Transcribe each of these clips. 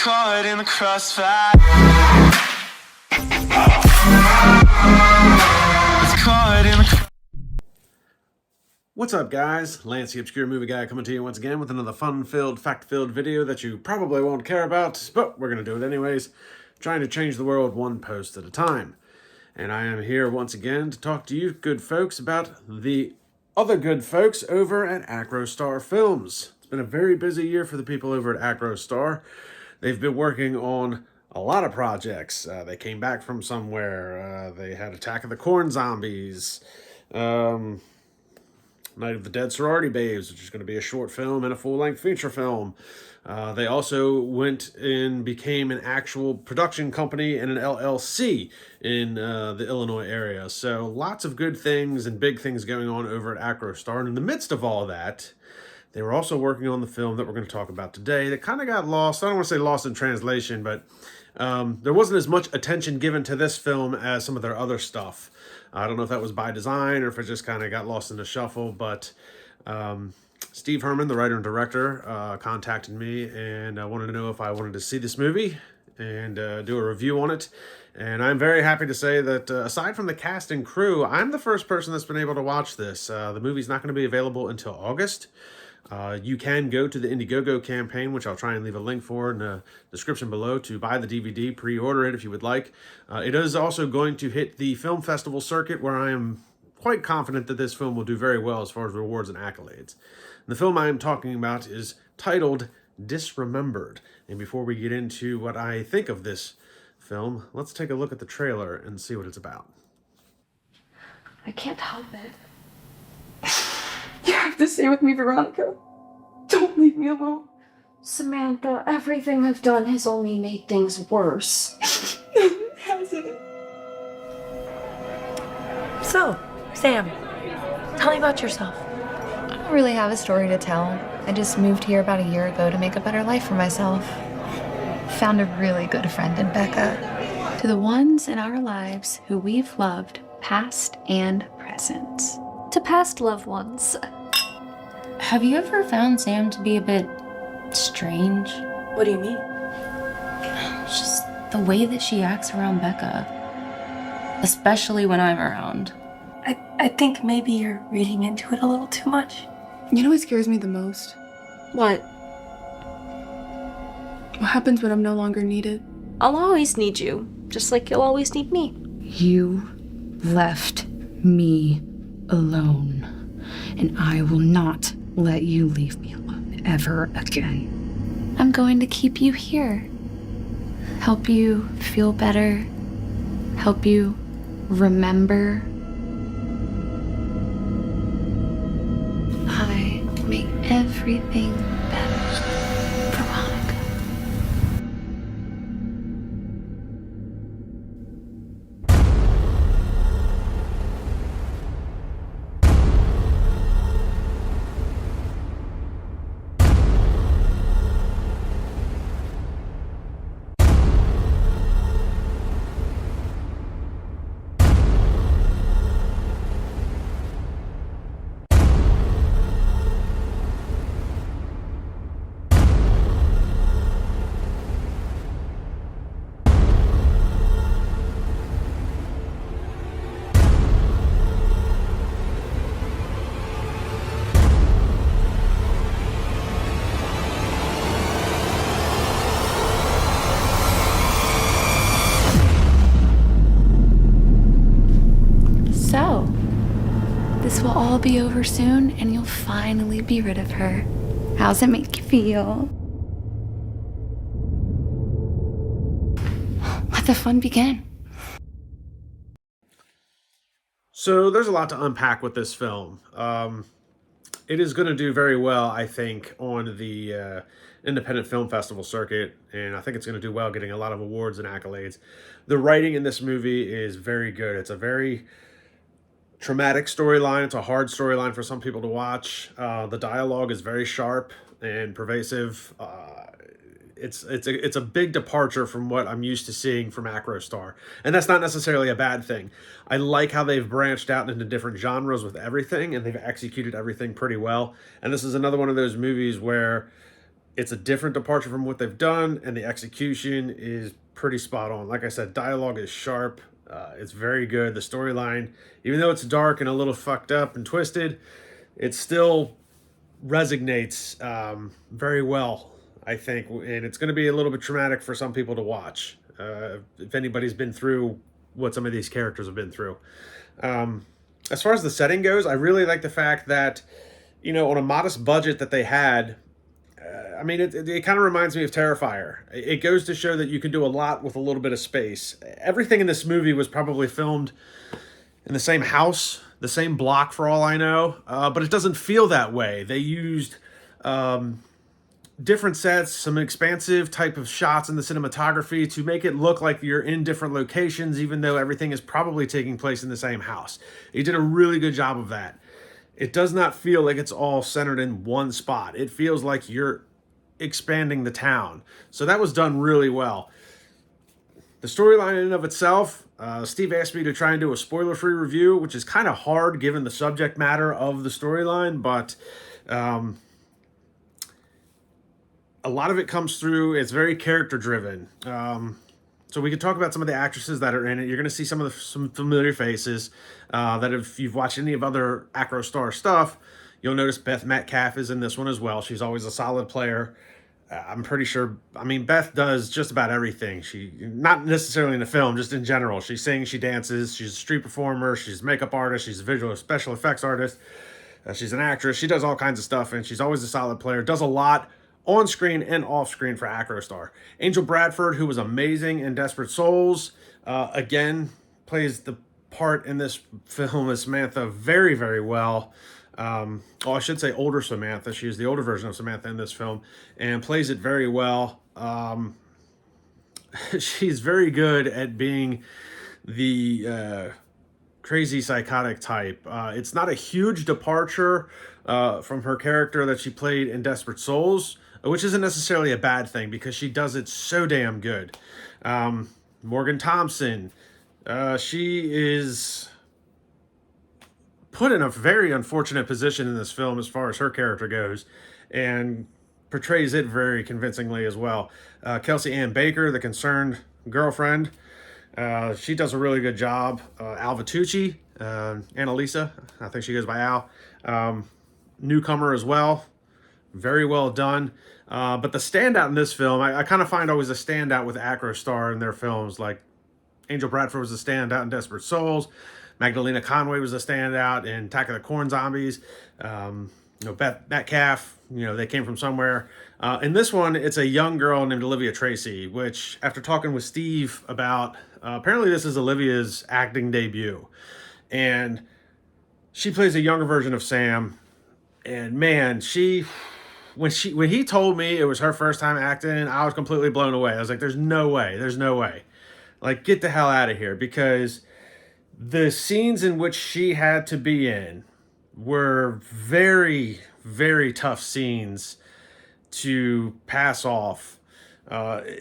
caught in the crossfire. It's caught in the What's up, guys? Lance, the Obscure Movie Guy, coming to you once again with another fun-filled, fact-filled video that you probably won't care about, but we're going to do it anyways, trying to change the world one post at a time. And I am here once again to talk to you good folks about the other good folks over at Acrostar Films. It's been a very busy year for the people over at Acrostar. They've been working on a lot of projects. They came back from somewhere. They had Attack of the Corn Zombies, Night of the Dead Sorority Babes, which is going to be a short film and a full-length feature film. They also went and became an actual production company and an LLC in the Illinois area. So lots of good things and big things going on over at Acrostar. And in the midst of all that, they were also working on the film that we're going to talk about today that kind of got lost. I don't want to say lost in translation, but there wasn't as much attention given to this film as some of their other stuff. I don't know if that was by design or if it just kind of got lost in the shuffle, but Steve Herman, the writer and director, contacted me and wanted to know if I wanted to see this movie and do a review on it. And I'm very happy to say that aside from the cast and crew, I'm the first person that's been able to watch this. The movie's not going to be available until August. You can go to the Indiegogo campaign, which I'll try and leave a link for in the description below, to buy the DVD, pre-order it if you would like. It is also going to hit the film festival circuit, where I am quite confident that this film will do very well as far as rewards and accolades. And the film I am talking about is titled Disremembered. And before we get into what I think of this film, let's take a look at the trailer and see what it's about. I can't help it. You have to stay with me, Veronica. Don't leave me alone. Samantha, everything I've done has only made things worse. Has it? So, Sam, tell me about yourself. I don't really have a story to tell. I just moved here about a year ago to make a better life for myself. Found a really good friend in Becca. To the ones in our lives who we've loved, past and present. To past loved ones. Have you ever found Sam to be a bit strange? What do you mean? Just the way that she acts around Becca. Especially when I'm around. I think maybe you're reading into it a little too much. You know what scares me the most? What? What happens when I'm no longer needed? I'll always need you, just like you'll always need me. You left me alone, and I will not let you leave me alone ever again. I'm going to keep you here. Help you feel better. Help you remember. I make everything better. Veronica. So, this will all be over soon, and you'll finally be rid of her. How's it make you feel? Let the fun begin. So there's a lot to unpack with this film. It is going to do very well, I think, on the independent film festival circuit, and I think it's going to do well, getting a lot of awards and accolades. The writing in this movie is very good. It's a very traumatic storyline. It's a hard storyline for some people to watch. The dialogue is very sharp and pervasive. It's a big departure from what I'm used to seeing from Acrostar, and that's not necessarily a bad thing. I like how they've branched out into different genres with everything, and they've executed everything pretty well. And this is another one of those movies where It's a different departure from what they've done, and the execution is pretty spot on. Like I said, dialogue is sharp. It's very good. The storyline, even though it's dark and a little fucked up and twisted, it still resonates very well, I think. And it's going to be a little bit traumatic for some people to watch, if anybody's been through what some of these characters have been through. As far as the setting goes, I really like the fact that, you know, on a modest budget that they had, I mean, it kind of reminds me of Terrifier. It goes to show that you can do a lot with a little bit of space. Everything in this movie was probably filmed in the same house, the same block for all I know, but it doesn't feel that way. They used different sets, some expansive type of shots in the cinematography to make it look like you're in different locations, even though everything is probably taking place in the same house. He did a really good job of that. It does not feel like it's all centered in one spot. It feels like you're expanding the town. So that was done really well. The storyline in and of itself, Steve asked me to try and do a spoiler-free review, which is kind of hard given the subject matter of the storyline, but a lot of it comes through. It's very character-driven. So we could talk about some of the actresses that are in it. You're going to see some familiar faces that if you've watched any of other Acrostar stuff, you'll notice Beth Metcalf is in this one as well. She's always a solid player. I'm pretty sure, I mean, Beth does just about everything. She, not necessarily in the film, just in general. She sings, she dances, she's a street performer, she's a makeup artist, she's a visual special effects artist, she's an actress. She does all kinds of stuff, and she's always a solid player. Does a lot on screen and off screen for Acrostar. Angel Bradford, who was amazing in Desperate Souls, again, plays the part in this film as Samantha very, very well. I should say older Samantha. She is the older version of Samantha in this film and plays it very well. She's very good at being the crazy psychotic type. It's not a huge departure from her character that she played in Desperate Souls, which isn't necessarily a bad thing because she does it so damn good. Morgan Thompson, she is put in a very unfortunate position in this film as far as her character goes, and portrays it very convincingly as well. Kelsey Ann Baker, the concerned girlfriend, she does a really good job. Alva Tucci, Annalisa, I think she goes by Al, newcomer as well, very well done. But the standout in this film, I kind of find always a standout with Acrostar in their films. Like Angel Bradford was a standout in Desperate Souls. Magdalena Conway was a standout in Attack of the Corn Zombies. Beth Metcalf, they came from somewhere. In this one, it's a young girl named Olivia Tracy, which after talking with Steve about, apparently this is Olivia's acting debut. And she plays a younger version of Sam. And man, when he told me it was her first time acting, I was completely blown away. I was like, there's no way. Like, get the hell out of here, because the scenes in which she had to be in were very, very tough scenes to pass off.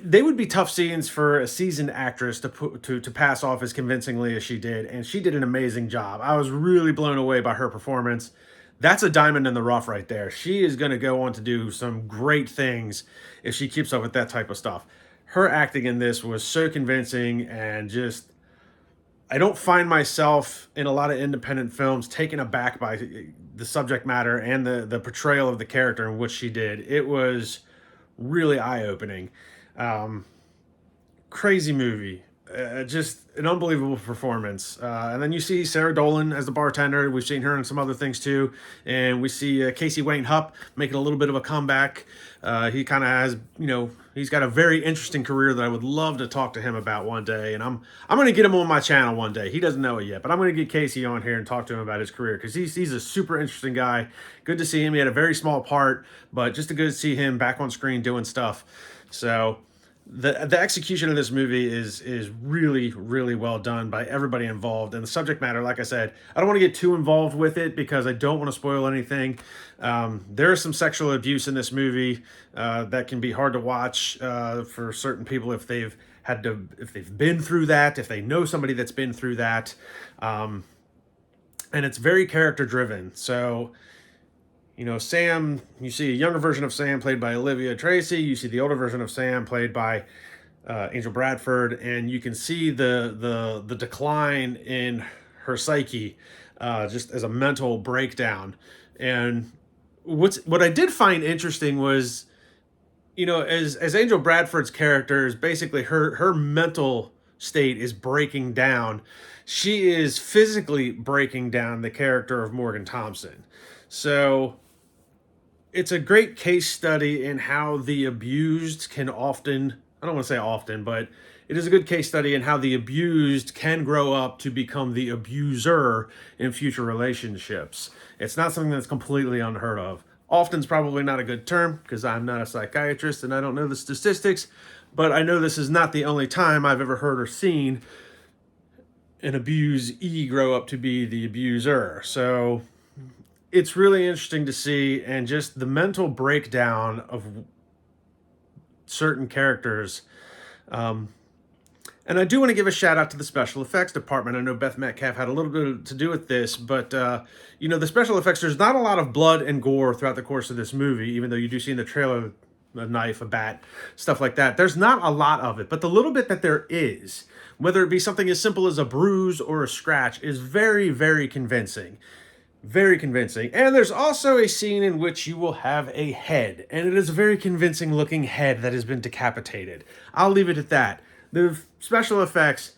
They would be tough scenes for a seasoned actress to pass off as convincingly as she did, and she did an amazing job. I was really blown away by her performance. That's a diamond in the rough right there. She is going to go on to do some great things if she keeps up with that type of stuff. Her acting in this was so convincing, and just, I don't find myself in a lot of independent films taken aback by the subject matter and the portrayal of the character in which she did. It was really eye-opening. Crazy movie. Just an unbelievable performance. And then you see Sarah Dolan as the bartender. We've seen her in some other things too. And we see Casey Wayne Hupp making a little bit of a comeback. He kind of has, he's got a very interesting career that I would love to talk to him about one day. And I'm going to get him on my channel one day. He doesn't know it yet, but I'm going to get Casey on here and talk to him about his career, because he's a super interesting guy. Good to see him. He had a very small part, but just good to see him back on screen doing stuff. So the execution of this movie is really, really well done by everybody involved. And the subject matter, like I said, I don't want to get too involved with it because I don't want to spoil anything. There is some sexual abuse in this movie that can be hard to watch for certain people if they've been through that, if they know somebody that's been through that. And it's very character driven. So, You know, Sam, you see a younger version of Sam played by Olivia Tracy. You see the older version of Sam played by Angel Bradford, and you can see the decline in her psyche, just as a mental breakdown. And what I did find interesting was, you know, as Angel Bradford's character is basically her mental state is breaking down, she is physically breaking down the character of Morgan Thompson. So it's a great case study in how the abused can often, I don't want to say often, but it is a good case study in how the abused can grow up to become the abuser in future relationships. It's not something that's completely unheard of. Often's probably not a good term because I'm not a psychiatrist and I don't know the statistics, but I know this is not the only time I've ever heard or seen an abusee grow up to be the abuser. So it's really interesting to see, and just the mental breakdown of certain characters. And I do want to give a shout out to the special effects department. I know Beth Metcalf had a little bit to do with this, but you know, the special effects, there's not a lot of blood and gore throughout the course of this movie, even though you do see in the trailer a knife, a bat, stuff like that. There's not a lot of it, but the little bit that there is, whether it be something as simple as a bruise or a scratch, is very, very convincing. Very convincing. And there's also a scene in which you will have a head, and it is a very convincing looking head that has been decapitated. I'll leave it at that. The special effects,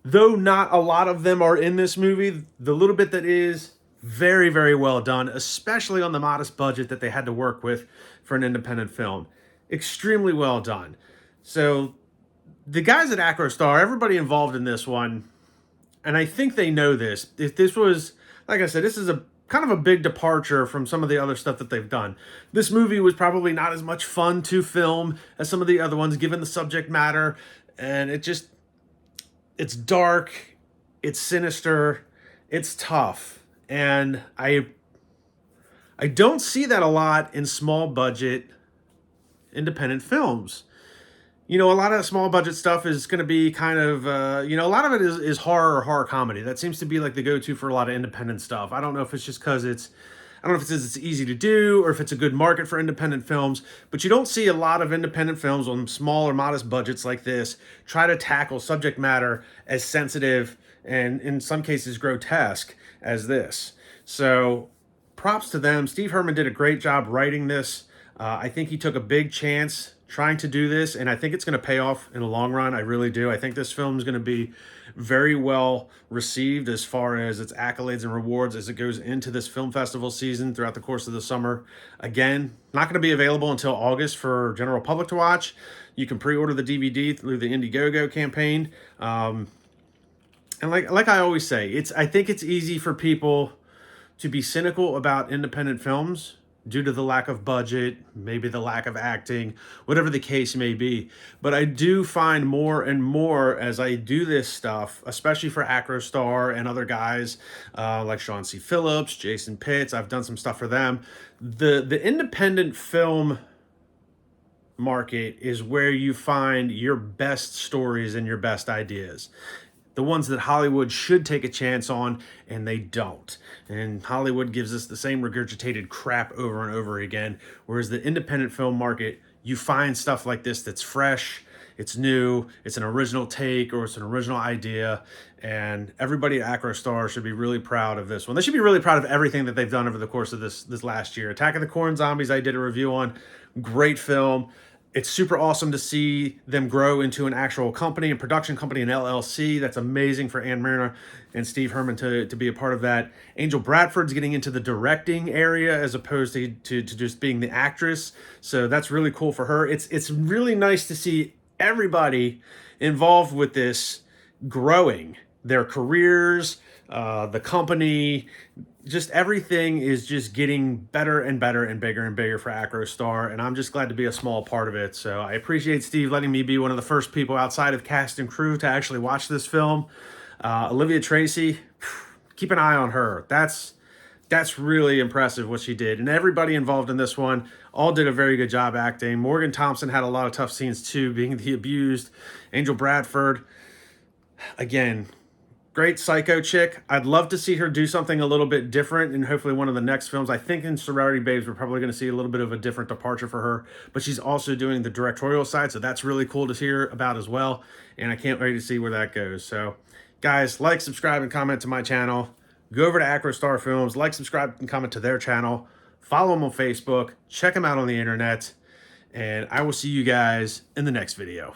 though not a lot of them are in this movie, the little bit that is, very, very well done, especially on the modest budget that they had to work with for an independent film. Extremely well done. So the guys at Acrostar, everybody involved in this one, and I think they know this. If this was, like I said, this is a kind of a big departure from some of the other stuff that they've done. This movie was probably not as much fun to film as some of the other ones, given the subject matter. And it's dark, it's sinister, it's tough. And I don't see that a lot in small budget independent films. You know, a lot of small budget stuff is going to be kind of, you know, a lot of it is horror or horror comedy. That seems to be like the go-to for a lot of independent stuff. I don't know if it's just because I don't know if it's easy to do or if it's a good market for independent films, but you don't see a lot of independent films on small or modest budgets like this try to tackle subject matter as sensitive and in some cases grotesque as this. So props to them. Steve Herman did a great job writing this. I think he took a big chance trying to do this, and I think it's going to pay off in the long run. I really do. I think this film is going to be very well received as far as its accolades and rewards as it goes into this film festival season throughout the course of the summer. Again, not going to be available until August for general public to watch. You can pre-order the DVD through the Indiegogo campaign. And like I always say, I think it's easy for people to be cynical about independent films due to the lack of budget, maybe the lack of acting, whatever the case may be. But I do find more and more as I do this stuff, especially for Acrostar and other guys like Sean C. Phillips, Jason Pitts, I've done some stuff for them. The independent film market is where you find your best stories and your best ideas. The ones that Hollywood should take a chance on, and they don't. And Hollywood gives us the same regurgitated crap over and over again, whereas the independent film market, you find stuff like this that's fresh, it's new, it's an original take, or it's an original idea, and everybody at Acrostar should be really proud of this one. They should be really proud of everything that they've done over the course of this last year. Attack of the Corn Zombies, I did a review on. Great film. It's super awesome to see them grow into an actual company, a production company, an LLC. That's amazing for Ann Mariner and Steve Herman to be a part of that. Angel Bradford's getting into the directing area as opposed to just being the actress. So that's really cool for her. It's really nice to see everybody involved with this growing their careers, the company, just everything is just getting better and better and bigger for Acrostar, and I'm just glad to be a small part of it. So I appreciate Steve letting me be one of the first people outside of cast and crew to actually watch this film. Olivia Tracy, keep an eye on her. That's really impressive what she did, and everybody involved in this one all did a very good job acting. Morgan Thompson had a lot of tough scenes too, being the abused. Angel Bradford, again, Great psycho chick. I'd love to see her do something a little bit different in hopefully one of the next films. I think in Sorority Babes, we're probably going to see a little bit of a different departure for her, but she's also doing the directorial side, so that's really cool to hear about as well, and I can't wait to see where that goes. So, guys, like, subscribe, and comment to my channel. Go over to Acrostar Films, like, subscribe, and comment to their channel. Follow them on Facebook. Check them out on the internet, and I will see you guys in the next video.